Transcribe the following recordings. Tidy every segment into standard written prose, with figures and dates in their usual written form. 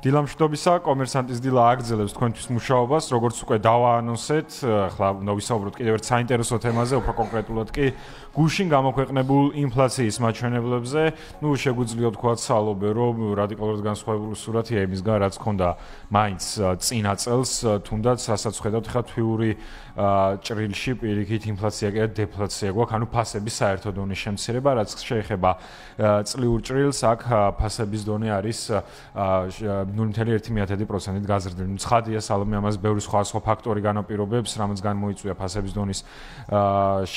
დილამშვიდობისა, კომერსანტის დილა აგრძელებს თქვენთვის მუშაობას, როგორც უკვე დავაანონსეთ, ახლა უნდა ვისაუბროთ კიდევ ერთ საინტერესო თემაზე, უფრო კონკრეტულად კი გუშინ გამოქვეყნებულ ინფლაციის მაჩვენებლებზე. შეგვიძლია ვთქვათ სალობე, რომ რადიკალურად განსხვავებული სურათია იმისგან, რაც ჰქონდა მაინც წინა წელს, თუნდაც რასაც ხედავთ, ხა თვიური ჭრილში პირიქით ინფლაცია კი დეფლაცია გვაქვს, ანუ ფასების საერთო დონის შემცირება, რაც შეეხება წლიურ ჭრილს, აქ ფასების დონე არის 0.1%-ით გაზრდილი. ცხადია, სალომე ამას ბევრი სხვა ფაქტორი განაპირობებს, რამაც გამოიწვია ფასების დონის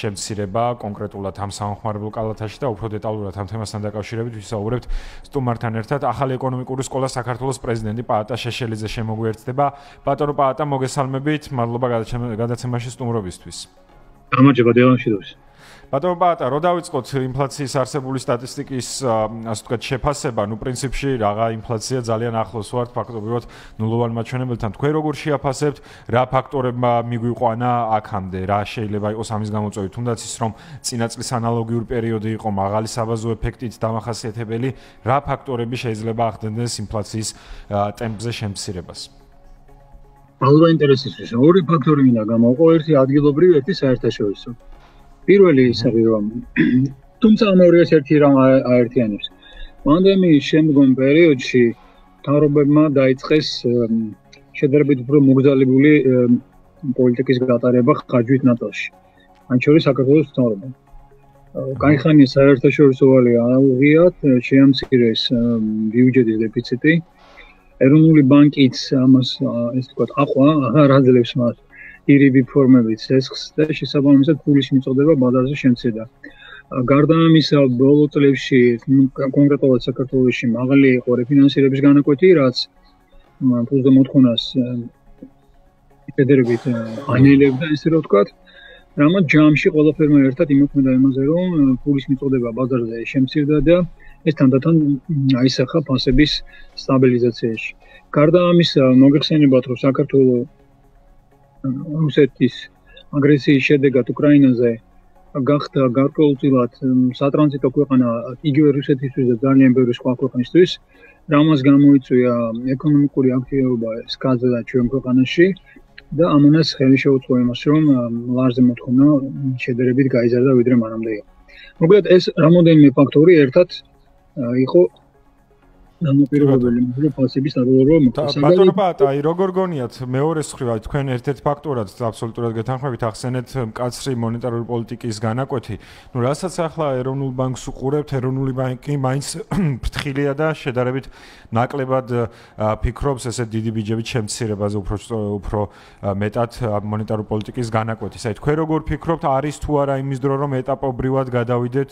შემცირება, კონკრეტულად ამ სამხმარებლო კალათაში და უფრო დეტალურად ამ თემასთან დაკავშირებით ვისაუბრებთ სტუმართან ერთად. ახალი ეკონომიკური სკოლა საქართველოს პრეზიდენტი პაატა შეშელიძე შემოგვიერთდება. ბატონო პაატა, მოგესალმებით, მადლობა გადაცემაში სტუმრობისთვის. გამარჯობა, დილამშვიდობის. ბატონო პაატა, რო დავიწყოთ ინფლაციის არსებული სტატისტიკის, ასე ვთქვათ, შეფასება, პრინციპში რაღა ინფლაცია ძალიან ახლოს ვართ ფაქტობრივად ნულოვან მაჩვენებელთან. თქვენ როგორ შეაფასებთ, რა ფაქტორებმა მიგვიყვანა აქამდე, რა შეიძლება იყოს ამის გამოწვევი, თუნდაც ის რომ წინა წლის ანალოგიური პერიოდი იყო მაღალი საბაზო ეფექტით დამახასიათებელი, რა ფაქტორები შეიძლება ახდენდეს ინფლაციის ტემპზე შემცირებას? მადლობა ინტერესისთვის. ორი ფაქტორი მინდა გამოვყო, ერთი ადგილობრივი, ერთი საერთაშორისო. პირველი ის არის, რომ თუმცა ამ ორიას ერთი რამ აერთიანებს. პანდემიის შემდგომ პერიოდში მთავრობებმა დაიწყეს შედარებით უფრო მოგზაურებული პოლიტიკის გატარება ხარჯვით ნატოში. ამ შორის საქართველოს მთავრობამ. კაიხანი საერთაშორისო ვალი აუღიათ, შეამცირეს ბიუჯეტის დეფიციტი. ეროვნული ბანკიც ამას ესე ვთქვათ, აღარ აძლევს მას ირიბი ფორმებით სესხს და შესაბამისად ფულის მიწოდება ბაზარზე შემცირდა. გარდა ამისა, ბოლო წლებში კონკრეტულად საქართველოში მაღალი იყო რეფინანსირების განაკვეთი, რაც ფულზე მოთხოვნას შედარებით ანელებდა, ესე რომ ვთქვათ. რამაც ჯამში ყველაფერმა ერთად იმოქმედა იმაზე, რომ ფულის მიწოდება ბაზარზე შემცირდა და ეს თანდათან აისახა ფასების სტაბილიზაციაში. გარდა ამისა, მოგეხსენებათ, რომ საქართველოს რუსეთის აგრესიის შედეგად უკრაინაზე გახდა გარკვეულწილად სატრანზიტო ქვეყანა იგივე რუსეთისთვის და ძალიან ბევრი სხვა ქვეყნისთვის, რამაც გამოიწვია ეკონომიკური აქტივობა სკაზე ჩვენ ქვეყანაში და ამანაც ხელი შეუწყო იმას, რომ ლარზე მოთხოვნა შედარებით გაიზარდა ვიდრე მანამდე იყო. მოკლედ ეს რამოდენიმე ფაქტორი ერთად იყო დამოკიდებულებული ფასების სტაბილურობა მოხდა. ბატონო პაატა, როგორ გონიათ მეორეს მხრივ, თქვენ ერთ-ერთ ფაქტორად აბსოლუტურად გეთანხმებით ახსენეთ მკაცრი მონეტარული პოლიტიკის განაკვეთი. რასაც ახლა ეროვნულ ბანკს უყურებთ, ეროვნული ბანკი მაინც ფრთხილია და შედარებით ნაკლებად ფიქრობს ესე დიდი ბიუჯეტის შემცირებაზე, უფრო მეტად მონეტარული პოლიტიკის განაკვეთის. აი თქვენ როგორ ფიქრობთ, არის თუ არა იმის დრო, რომ ეტაპობრივად გადავიდეთ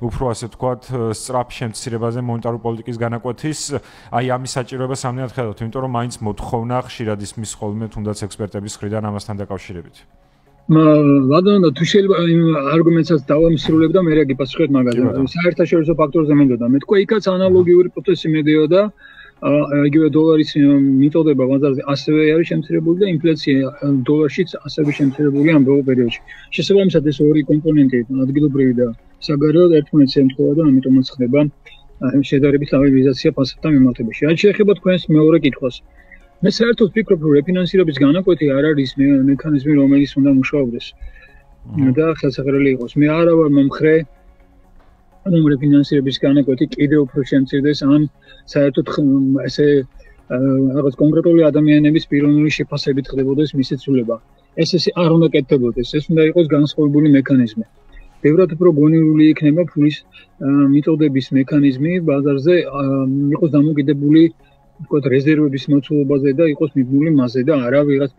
უფრო ასე ვთქვათ, სწრაფ შემცირებაზე მონეტარული პოლიტიკის განაკვეთის? აი ამის საჭიროება სამდენად ხედავთ, იმიტომ რომ მაინც მოთხოვნა ხშირად ისმის ხოლმე თუნდაც ექსპერტების მხრიდან ამასთან დაკავშირებით. ბატონო, თუ შეიძლება იმ არგუმენტსაც დავამსრულებ და მე რა გიპასუხეთ მაგაზე. საერთაშორისო ფაქტორზე მინდოდა მეთქვა, იქაც ანალოგიური პროცესი მედიოდა, იგივე დოლარის მიწოდება ბაზარზე ასევე არის შემცირებული და ინფლაცია დოლარშიც ასევე შემცირებული ამ ბოლო პერიოდში. შესაბამისად ეს ორი კომპონენტი, ადგილობრივი და საგარეო, ერთმანეთს ემთხვევა და ამიტომაც ხდება შედარებით სტაბილიზაცია ფასებთან მიმართებაში. რაც შეეხება თქვენს მეორე კითხვას. მე საერთოდ ვფიქრობ, რომ რეფინანსირების განაკვეთი არ არის მექანიზმი, რომელიც უნდა მუშაობდეს და ხელსაყრელი იყოს. მე არა ვარ მომხრე, რომ რეფინანსირების განაკვეთი კიდევ უფრო შემცირდეს, ან საერთოდ ესე რაღაც კონკრეტული ადამიანების პიროვნული შეფასებით ხდებოდეს მისი ცვლილება. ეს არ უნდა კეთდებოდეს, ეს უნდა იყოს განსხვავებული მექანიზმი. ბევრად უფრო გონივრული იქნება ფულის მიწოდების მექანიზმი ბაზარზე, იყოს დამოკიდებული ვთქვათ რეზერვების მოცულობაზე და იყოს მიბნული მასზე და არა ვიღაც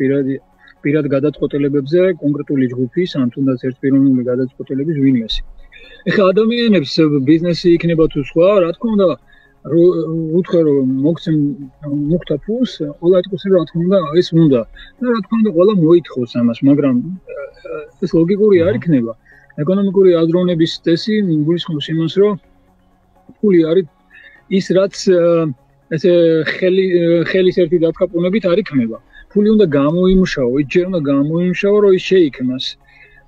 პირად გადაწყვეტილებებზე კონკრეტული ჯგუფის ან თუნდაც ერთპიროვნული გადაწყვეტილების ვინმეს. ეხლა ადამიანებს ბიზნესი იქნება თუ სხვა, რა თქმა უნდა, უთხრა რომ მოხდა ფულს, ყველა ეთქოს რა თქმა უნდა ეს უნდა და რა თქმა უნდა ყველა მოითხოვს ამას, მაგრამ ეს ლოგიკური არ იქნება. ეკონომიკური აზროვნების წესი გულისხმობს იმას, რომ ფული არის ის, რაც ესე ხელის ერთი დათქაპუნებით არ იქნება. ფული უნდა გამოიმუშაო, ჯერ უნდა გამოიმუშაო, რომ ის შეიქმნას.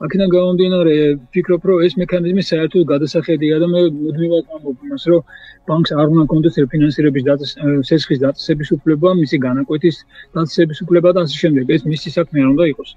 აქედან გამომდინარე, ვფიქრობ, რომ ეს მექანიზმი საერთოდ გადასახედია და მე მუდმივად ამბობ იმას, რომ ბანკს არ უნდა კონდეს რეფინანსირების სესხის დაწესების უფლება, მისი განაკვეთის დაწესების უფლება და ასე შემდეგ. ეს მისი საქმე არ უნდა იყოს.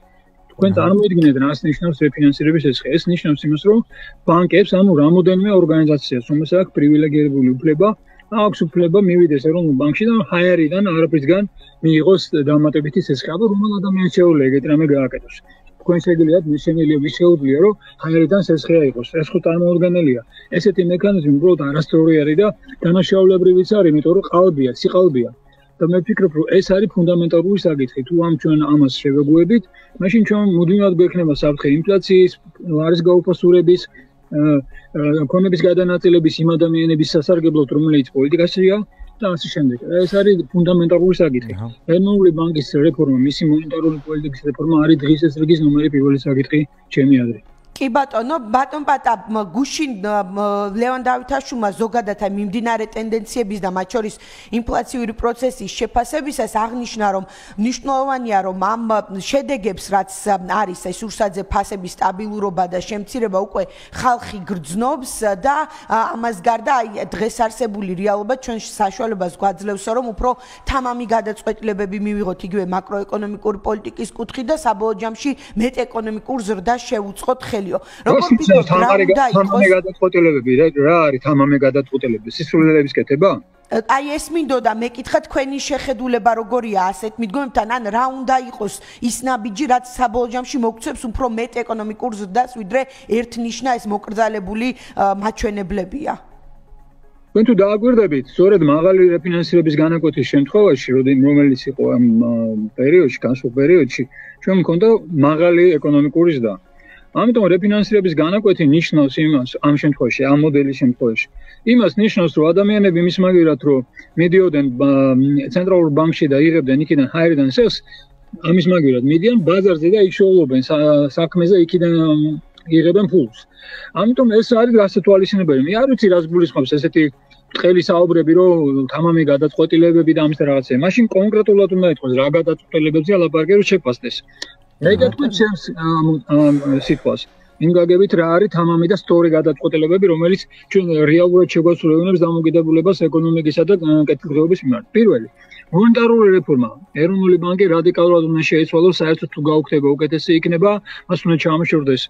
თქვენ წარმოიდგინეთ, რას ნიშნავს რეფინანსირების სესხი. ეს ნიშნავს იმას, რომ ბანკებს, ანუ რამოდენიმე ორგანიზაციას, რომელსაც აქვს პრივილეგირებული უფლება, აქვს უფლება მივიდეს ეროვნულ ბანკში და ჰაერიდან არაფრისგან მიიღოს დამატებითი სესხი. აბა რომელ ადამიანს შეუძლია ეგეთ რამე გააკეთოს? თქვენ შეგიძლიათ მისენილია ვის შეუძლია, რომ ჰაერიდან სესხი აიღოს. ეს ხო წარმოუდგენელია. ესეთი მექანიზმი უბრალოდ არასწორი არის და დანაშაულებრივიც არის, იმიტომ რომ ყალბია, სიყალბია. და მე ვფიქრობ, რომ ეს არის ფუნდამენტალური საკითხი. თუ ჩვენ ამას შევეგუებით, მაშინ ჩვენ მუდმივად გვექნება საფრთხე ინფლაციის, არის გაუფასურების, ქონების გადანაწილების იმ ადამიანების სასარგებლოდ, რომელიც პოლიტიკაშია და ასე შემდეგ. ეს არის ფუნდამენტალური საკითხი. ეროვნული ბანკის რეფორმა, მისი მონეტარული პოლიტიკის რეფორმა არის დღის ეს რიგის ნომერი პირველი საკითხი ჩემი აზრით. კი ბატონო, ბატონ პატა, გუშინ ლევან დავითაშვილმა ზოგადად მიმდინარე ტენდენციების და მათ შორის ინფლაციური პროცესის შეფასებისას აღნიშნა, რომ მნიშვნელოვანია, რომ ამ შედეგებს, რაც არის ეს სურსათზე ფასების სტაბილურობა და შემცირება, უკვე ხალხი გრძნობს და ამას გარდა დღეს არსებული რეალობა ჩვენ საშუალებას გვაძლევს, რომ უფრო თამამი გადაწყვეტილებები მივიღოთ იგივე მაკროეკონომიკური პოლიტიკის კუთხით და საბოლოო ჯამში მეტ-ეკონომიკურ ზრდას შევუწყოთ ხელი. როგორ ფიქრობთ, თამამე გადაწყვეტილებები რა არის თამამე გადაწყვეტილებები? სისულელების კეთება? აი ეს მინდოდა მეკითხა თქვენი შეხედულება როგორია ასეთ მიდგომებთან, ან რა უნდა იყოს ის ნაბიჯი, რაც საბოლოო ჯამში მოგცემს უფრო მეტ ეკონომიკურ ზრდას, ვიდრე ერთნიშნა ეს მოკრძალებული მაჩვენებლებია. თქვენ თუ დააგვირდებით, სწორედ მაღალი რეფინანსირების განაკვეთის შემთხვევაში, რომელიც იყო ამ პერიოდში, განსულ პერიოდში, ჩვენ მქონდა მაღალი ეკონომიკური ზრდა. ამიტომ რეფინანსირების განაკვეთი ნიშნავს იმას, ამ შემთხვევაში, ამ მოდელის შემთხვევაში, იმას ნიშნავს, რომ ადამიანები მისმაგერად რომ მიდიოდნენ ცენტრალურ ბანკში და იღებდნენ იქიდან ჰაერიდან სესხს, ამის მაგერად მიდიან ბაზარზე და იშოულობენ საქმეზე იქიდან იღებენ ფულს. ამიტომ ეს არის გასათვალისწინებელი. მე არ ვიცი რას გულისხმობს ესეთი ტყელი საუბრები, რომ თამამი გადაწყვეტილებები და ამის რაღაცა. მაშინ კონკრეტულად უნდა ითქვას რა გადაწყვეტილებებზე ალაპარაკე რომ შეფასდეს. მე გეტყვით ჩემს სიტყვას. იმ გაგებით რა არის თამამი და სწორი გადაწყვეტილებები, რომელიც ჩვენ რეალურად შეგვასრულებს დამოკიდებულებას ეკონომიკისა და კეთილდღეობის მიმართ. პირველი, მონეტარული რეფორმა. ეროვნული ბანკი რადიკალურად უნდა შეეცვალოს, საერთოდ თუ გაუქმდება უკეთესი იქნება, მას უნდა ჩამოშორდეს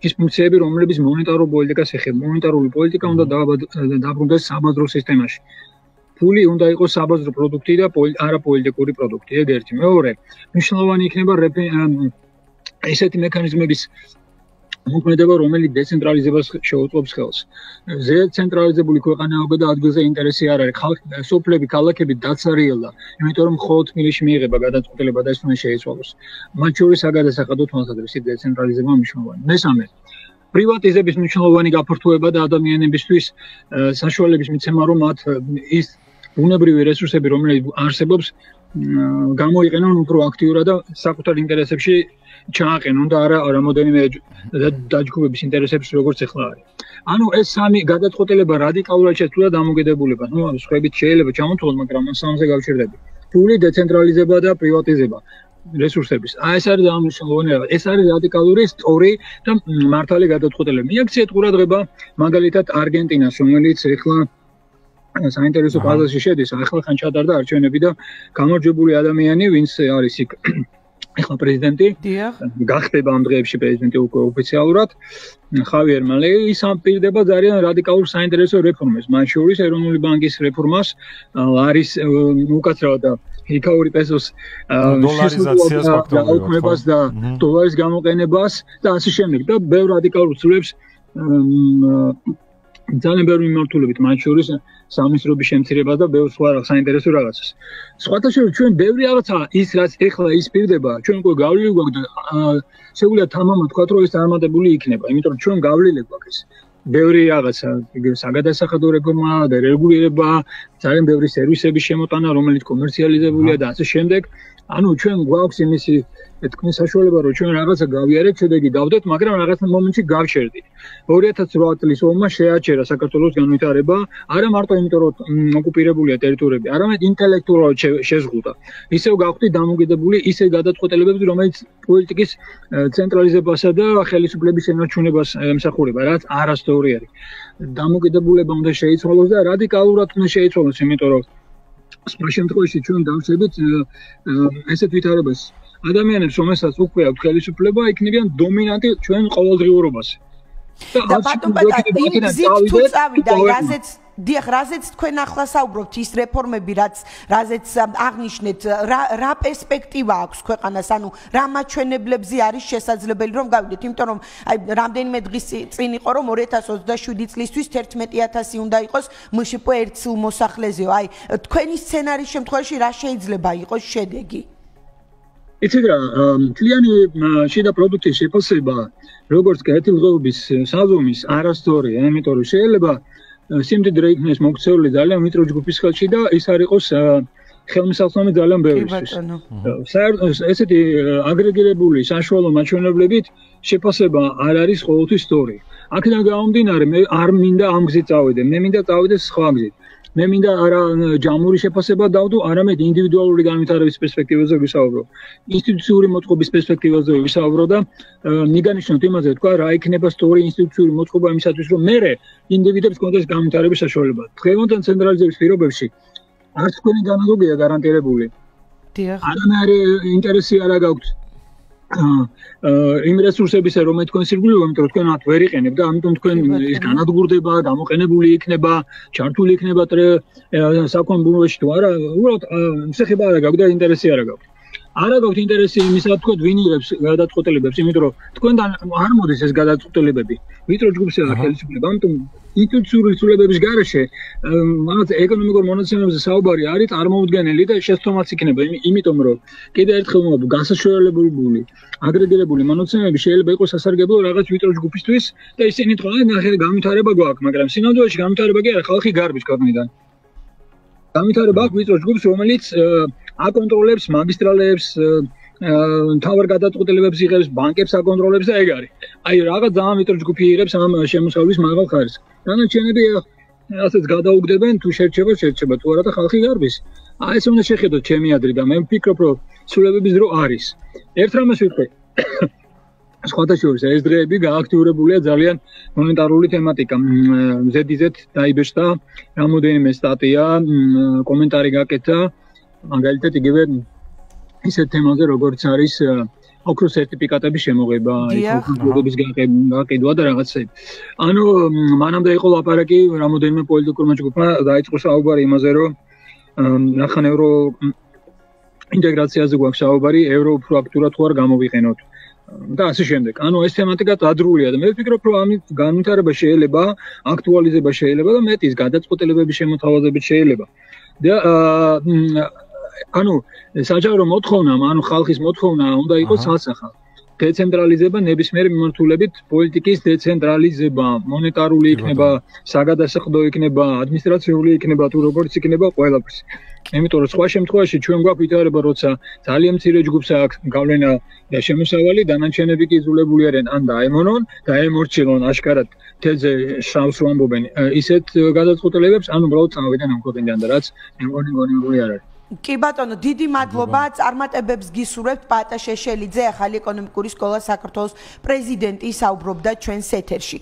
ის ფუნქციები, რომლებიც მონეტარულ პოლიტიკას ეხება. მონეტარული პოლიტიკა უნდა დაბრუნდეს საბაზრო სისტემაში. ფული უნდა იყოს საბაზრო პროდუქტი და არა პოლიტიკური პროდუქტი. ეგ ერთი. მეორე, მნიშვნელოვანი იქნება ესეთი მექანიზმების მოქმედება, რომელიც დეცენტრალიზებას შეუწყობს ხელს. ზეცენტრალიზებული ქვეყანაობა და ადგილზე ინტერესი არ არის. სოფლები, ქალაქები დაცარიელდა, იმიტომ რომ მხოლოდ თბილისში მიიღება გადაწყვეტილება და ეს უნდა შეიცვალოს. მათ შორის საგადასახადო თვალსაზრისით დეცენტრალიზება მნიშვნელოვანი. მესამე, პრივატიზების მნიშვნელოვანი გაფართოება და ადამიანებისთვის საშუალების მიცემა, რომ მათ ის ბუნებრივი რესურსები, რომელიც არსებობს, გამოიყენონ უფრო აქტიურად და საკუთარ ინტერესებში ჩააყენონ და არა რამოდენიმე დაჯგუფების ინტერესებს, როგორც ახლა არის. ანუ ეს სამი გადაწყვეტილება რადიკალურად შეცვლა დამოკიდებულებას. ნუ სხვაებით შეიძლება ჩამოთვალოთ, მაგრამ ამ სამზე გავჩერდები. ფული, დეცენტრალიზება და პრივატიზება რესურსების. ეს არის დამამუშავებელი. ეს არის რადიკალური, სწორი და მართალი გადაწყვეტილება. მიაქციეთ ყურადღება მაგალითად არგენტინას, რომელიც ახლა საინტერესო ფაზაში შედის. ახლა ხან ჩატარდა არჩევნები და გამარჯვებული ადამიანი, ვინც არის იქ ახლა პრეზიდენტი, გახდება ამ დღეებში პრეზიდენტი უკვე ოფიციალურად, ხავიერ მალეი, ის აპირდება ძალიან რადიკალურ საინტერესო რეფორმებს. მათ შორის ეროვნული ბანკის რეფორმას არის უკაცრავად და იქაური პესოს დოლარიზაციას ფაქტორებს და დოლარის გამოყენებას და ასე შემდეგ და ბევრ რადიკალურ ცვლილებს ძალიან ბევრი მიმართულებით, მათ შორის სამინისტროების შემცირება და ბევრ სხვა საინტერესო რაღაცას. სხვათა შორის ჩვენ ბევრი რაღაცა ის რაც ეხლა ის პირდება, ჩვენ უკვე გავლილი გვაქვს და შეგვიძლია თამამად ვთქვათ, რომ ეს წარმატებული იქნება, იმიტომ რომ ჩვენ გავლილი გვაქვს. ბევრი რაღაცა, საგადასახადო რეფორმა და რეგულირება, ძალიან ბევრი სერვისების შემოტანა, რომელიც კომერციალიზებულია და ასე შემდეგ. ანუ ჩვენ გვაქვს იმისი თქვენ საშუალება რომ ჩვენ რაღაცა გავიარეთ, შედეგი გავდეთ, მაგრამ რაღაც მომენტში გავშერდით. 2008 წლის ომმა შეაჩერა საქართველოს განვითარება, არა მარტო იმიტომ რომ ოკუპირებულია ტერიტორიები, არამედ ინტელექტუალურად შეზღუდა. ისევ გავხდით დამოკიდებული ისე გადაწყვეტილებებზე, რომელიც პოლიტიკის ცენტრალიზებასა და ხელისუფლების შენარჩუნებას ემსახურება, რაც არასწორი არის. დამოკიდებულება უნდა შეიცვალოს და რადიკალურად უნდა შეიცვალოს, იმიტომ რომ სხვა შემთხვევაში ჩვენ დავშებით ესეთ ვითარებას. ადამიანებს, რომელსაც უკვე აქვს ხელისუფლება, იქნებიან დომინანტი ჩვენ ყოველდღიურობაზე. და ბატონ თუ წავიდა, რაზეც თქვენ ახლა საუბრობთ, ის რეფორმები, რაზეც აღნიშნეთ, რა პერსპექტივა აქვს ქვეყანას, ანუ რა მაჩვენებლებზე არის შესაძლებელი რომ გავიდეთ, იმიტომ რომ აი რამდენიმე დღის წინ იყო რომ 2027 წლისთვის 11000 უნდა იყოს მშპ ერთ სულ მოსახლეზეო. აი თქვენი სცენარის შემთხვევაში რა შეიძლება იყოს შედეგი? იცით რა, მთლიანი შიდა პროდუქტის შეფასება, როგორც კეთილდღეობის საზომის არასწორია, იმიტომ რომ შეიძლება სიმდიდრე იქნეს მოქცეული ძალიან ვიწრო ჯგუფის ხელში და ის არ იყოს ხელმისაწვდომი ძალიან ბევრისთვის. ესეთი აგრეგირებული საშუალო მაჩვენებლებით შეფასება არ არის ყოველთვის სწორი. აქედან გამომდინარე, მე არ მინდა ამ გზით წავიდე, მე მინდა წავიდე სხვა გზით. მე მინდა არა ჯამური შეფასება დავდო, არამედ ინდივიდუალური განვითარების პერსპექტივაზე ვისაუბრო. ინსტიტუციური მოწყობის პერსპექტივაზე ვისაუბრო და მიგანიშნოთ იმაზე, თქვა რა იქნება სწორი ინსტიტუციური მოწყობა იმისათვის, რომ მე ინდივიდებს კონდეს განვითარების საშუალება. დღევანდელ ცენტრალიზების პირობებში არც თქვენი განალოგია გარანტირებული. არანაირი ინტერესი არ გაქვთ იმ რესურსებისა, რომელიც თქვენ სირგულივ, იმიტომ რომ თქვენ მათ ვერ იყენებთ და ამიტომ თქვენ ის განადგურდება, გამოყენებული იქნება, ჩართული იქნება საქონლებში თუ არა, უბრალოდ შეხება არ გაქვთ და ინტერესი არ გაქვთ. არა გაქვთ ინტერესი იმისა, თქვენ ვინ იღებს გადაწყვეტილებებს, იმიტომ რომ თქვენთან არ მოდის ეს გადაწყვეტილებები. ვიწრო ჯგუფისა და ხელისუფლება, ამიტომ ინსტიტუციური ცვლილებების გარეშე რაღაც ეკონომიკურ მონაცემებზე საუბარი არის წარმოუდგენელი და შეცდომაც იქნება, იმიტომ რომ კიდევ ერთხელ ვამბობ, გასაშველებული, აგრეგირებული მონაცემები შეიძლება იყოს სასარგებლო რაღაც ვიწრო ჯგუფისთვის და ისინი თქონდა ნახე განვითარება გვაქვს, მაგრამ სინამდვილეში განვითარება კი არა, ხალხი გარბის ქვეყნიდან. განვითარება აქვს ვიწრო ჯგუფს, რომელიც აკონტროლებს მაგისტრალებს, თავარ გადაწყვეტილებებს იღებს, ბანკებს აკონტროლებს და ეგ არის. აი რაღაც ძალიან ვიწრო ჯგუფი იღებს ამ შემოსავლის მაღალ ხარისხს. დანარჩენები ასეც გადაუგდებენ, თუ შერჩება, თუ არა და ხალხი გარბის. აი ეს უნდა შეხედოთ ჩემი აზრით და მე ვფიქრობ, რომ ცვლილებების დრო არის. ერთ რამეს ვიტყვი. სხვათა შორის ეს დღეები გააქტიურებულია ძალიან მონეტარული თემატიკა. ზედიზედ დაიბეჭდა რამოდენიმე სტატია, კომენტარი გაკეთა, მაგალითად იგივე ისეთ თემაზე, როგორც არის ოქროს სერტიფიკატების შემოღება, ოქროს გაყიდვა და რაღაცები. ანუ მანამდე იყო ლაპარაკი რამოდენიმე პოლიტიკურმა ჯგუფმა დაიწყო საუბარი იმაზე, რომ ნახან ევრო ინტეგრაციაზე გვაქვს საუბარი, ევრო უფრო აქტიურად თუ არ გამოვიყენოთ. და ასე შემდეგ. ანუ ეს თემატიკა დადრულია და მე ვფიქრობ, რომ ამით განვითარება შეიძლება, აქტუალიზება შეიძლება და მეტის გადაწყვეტილებების შემოთავაზება შეიძლება. და ანუ საჯარო მოთხოვნა, ანუ ხალხის მოთხოვნა უნდა იყოს სასახა. დეცენტრალიზება ნებისმიერ მიმართულებით, პოლიტიკის დეცენტრალიზება, მონეტარული იქნება, საგადასახდო იქნება, ადმინისტრაციული იქნება, თუ როგორც იქნება ყველაფერს. იმიტომ რომ სხვა შემთხვევაში ჩვენ გვაქვს ვითარება, როცა ძალიან მცირე ჯგუფს აქვს გავლენა და შემოსავალი, დანარჩენები კი იძულებული არიან ან დაემონონ, დაემორჩილონ აშკარად თეზე შავს ვამბობენ. ისეთ გადაწყვეტილებებს, ანუ უბრალოდ წავიდნენ ამ ქვეყნიდან და რაც მეგონი არ არის. კი ბატონო, დიდი მადლობა, წარმატებებს გისურვებთ. პატა შეშელიძე, ახალი ეკონომიკური სკოლა საქართველოს პრეზიდენტი საუბრობდა ჩვენს ეთერში.